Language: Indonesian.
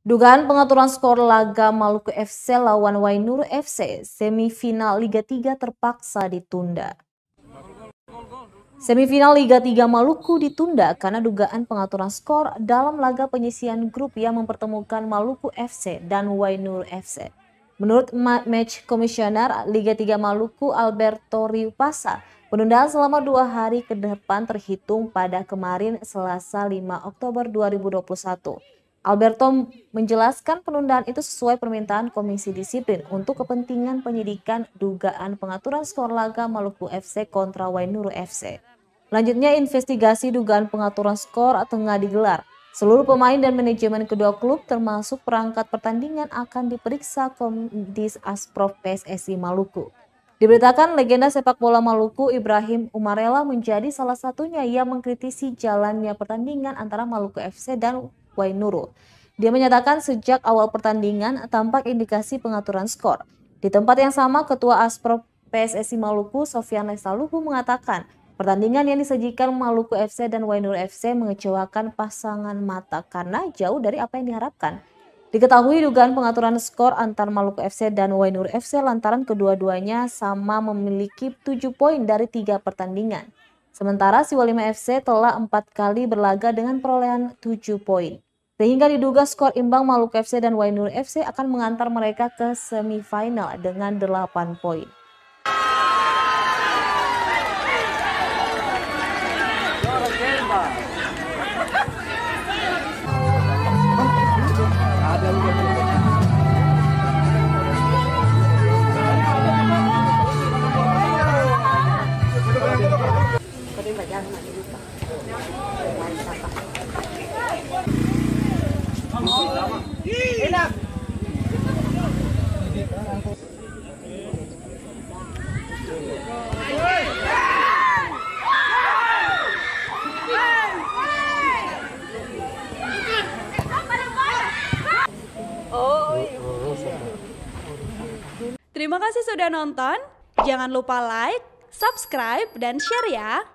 Dugaan pengaturan skor laga Maluku FC lawan Wainur FC semifinal Liga 3 terpaksa ditunda. Semifinal Liga 3 Maluku ditunda karena dugaan pengaturan skor dalam laga penyisihan grup yang mempertemukan Maluku FC dan Wainur FC. Menurut match komisioner Liga 3 Maluku Alberto Riupasa, penundaan selama 2 hari ke depan terhitung pada kemarin Selasa 5 Oktober 2021. Alberto menjelaskan penundaan itu sesuai permintaan Komisi Disiplin untuk kepentingan penyidikan dugaan pengaturan skor laga Maluku FC kontra Wainur FC. Selanjutnya, investigasi dugaan pengaturan skor tengah digelar. Seluruh pemain dan manajemen kedua klub termasuk perangkat pertandingan akan diperiksa Komdis Asprof PSSI Maluku. Diberitakan legenda sepak bola Maluku Ibrahim Umarela menjadi salah satunya yang mengkritisi jalannya pertandingan antara Maluku FC dan Wainur. Dia menyatakan sejak awal pertandingan tampak indikasi pengaturan skor. Di tempat yang sama, Ketua Asprof PSSI Maluku Sofyan Lestaluhu mengatakan pertandingan yang disajikan Maluku FC dan Wainur FC mengecewakan pasangan mata karena jauh dari apa yang diharapkan. Diketahui dugaan pengaturan skor antar Maluku FC dan Wainur FC lantaran kedua-duanya sama memiliki 7 poin dari 3 pertandingan. Sementara Siwalima FC telah 4 kali berlaga dengan perolehan 7 poin. Sehingga diduga skor imbang Maluku FC dan Wainur FC akan mengantar mereka ke semifinal dengan 8 poin. Terima kasih sudah nonton. Jangan lupa like, subscribe, dan share ya.